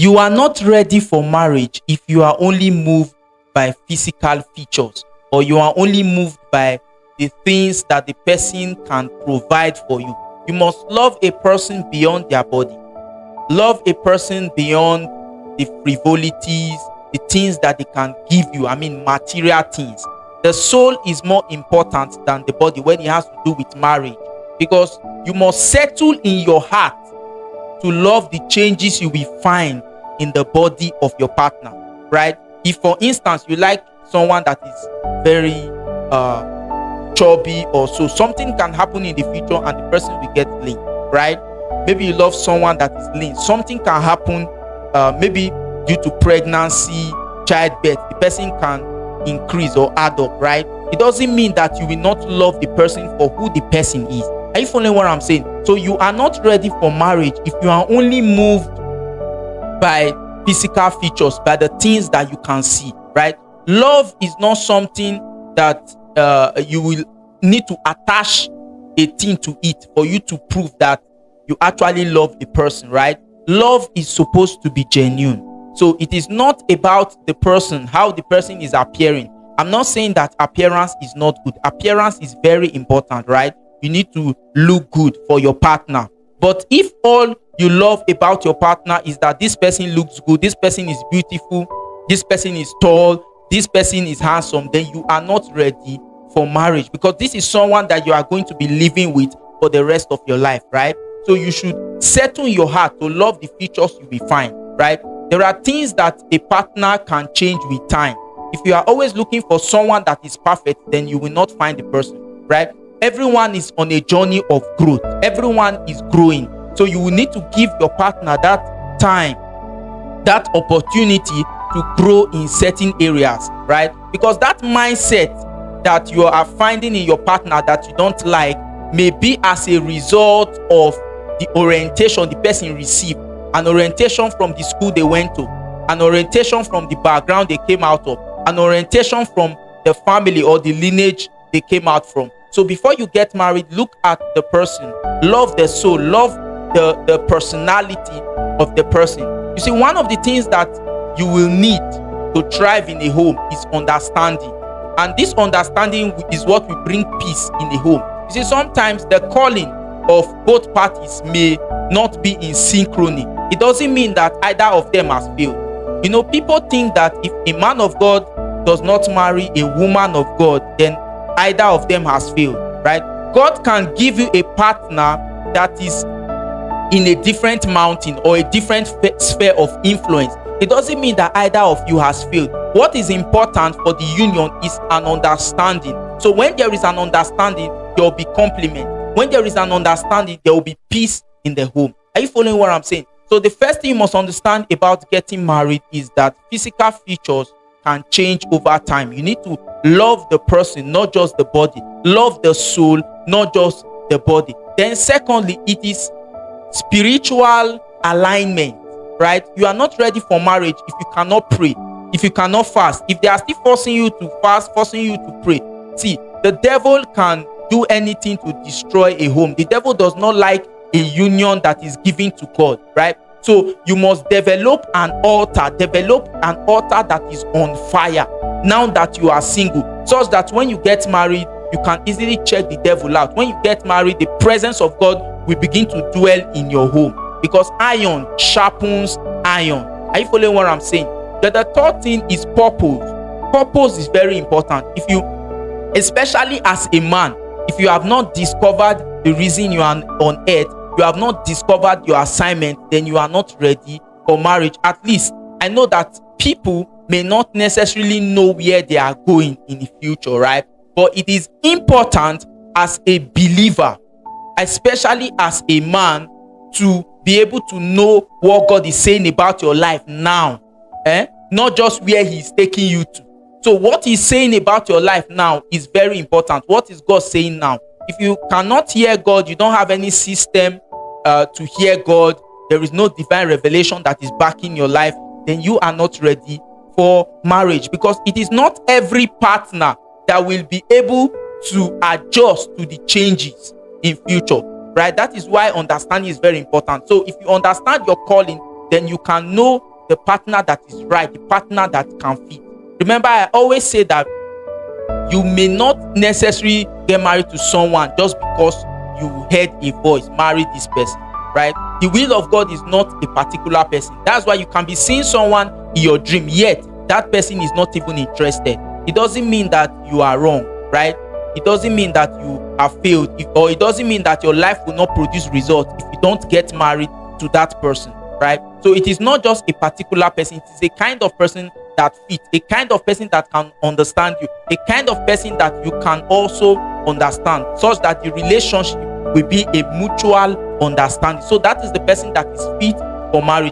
You are not ready for marriage if you are only moved by physical features, or you are only moved by the things that the person can provide for you. You must love a person beyond their body. Love a person beyond the frivolities, the things that they can give you. I mean, material things. The soul is more important than the body when it has to do with marriage, because you must settle in your heart to love the changes you will find in the body of your partner, right? If, for instance, you like someone that is very chubby or so, something can happen in the future and the person will get lean, right? Maybe you love someone that is lean. Something can happen, maybe due to pregnancy, childbirth, the person can increase or add up, right? It doesn't mean that you will not love the person for who the person is. Are you following what I'm saying? So you are not ready for marriage if you are only moved by physical features, by the things that you can see, right? Love is not something that you will need to attach a thing to it for you to prove that you actually love the person, right? Love is supposed to be genuine. So it is not about the person, how the person is appearing. I'm not saying that appearance is not good. Appearance is very important, right? You need to look good for your partner. But if all you love about your partner is that this person looks good, this person is beautiful, this person is tall, this person is handsome, then you are not ready for marriage, because this is someone that you are going to be living with for the rest of your life, right? So you should settle in your heart to love the features you will find, right? There are things that a partner can change with time. If you are always looking for someone that is perfect, then you will not find the person, right? Everyone is on a journey of growth. Everyone is growing. So you will need to give your partner that time, that opportunity to grow in certain areas, right? Because that mindset that you are finding in your partner that you don't like may be as a result of the orientation the person received, an orientation from the school they went to, an orientation from the background they came out of, an orientation from the family or the lineage they came out from. So before you get married, look at the person, love the soul, love the personality of the person. You see, one of the things that you will need to thrive in a home is understanding. And this understanding is what will bring peace in a home. You see, sometimes the calling of both parties may not be in synchrony. It doesn't mean that either of them has failed. You know, people think that if a man of God does not marry a woman of God, then either of them has failed, right? God can give you a partner that is in a different mountain or a different sphere of influence. It doesn't mean that either of you has failed. What is important for the union is an understanding. So when there is an understanding, there will be complement. When there is an understanding, there will be peace in the home. Are you following what I'm saying? So the first thing you must understand about getting married is that physical features can change over time. You need to love the person, not just the body. Love the soul, not just the body. Then secondly, it is spiritual alignment, right? You are not ready for marriage if you cannot pray, if you cannot fast, if they are still forcing you to fast, forcing you to pray. See, the devil can do anything to destroy a home. The devil does not like a union that is given to God, right? So you must develop an altar that is on fire now that you are single, such that when you get married, you can easily check the devil out. When you get married, the presence of God will begin to dwell in your home, because iron sharpens iron. Are you following what I'm saying? The third thing is purpose. Purpose is very important. If you, especially as a man, if you have not discovered the reason you are on earth, you have not discovered your assignment, then you are not ready for marriage. At least I know that people may not necessarily know where they are going in the future, right? But it is important as a believer, especially as a man, to be able to know what God is saying about your life now, not just where He's taking you to. So what He's saying about your life now is very important. What is God saying now? If you cannot hear God, you don't have any system to hear God, there is no divine revelation that is backing your life, then you are not ready for marriage, because it is not every partner that will be able to adjust to the changes in future, right? That is why understanding is very important. So if you understand your calling, then you can know the partner that is right, the partner that can fit. Remember, I always say that you may not necessarily get married to someone just because you heard a voice, marry this person, right? The will of God is not a particular person. That's why you can be seeing someone in your dream, yet that person is not even interested. It doesn't mean that you are wrong, right? It doesn't mean that you have failed, or it doesn't mean that your life will not produce results if you don't get married to that person, right? So it is not just a particular person, it is a kind of person that fits, a kind of person that can understand you, a kind of person that you can also understand, such that the relationship will be a mutual understanding. So that is the person that is fit for marriage.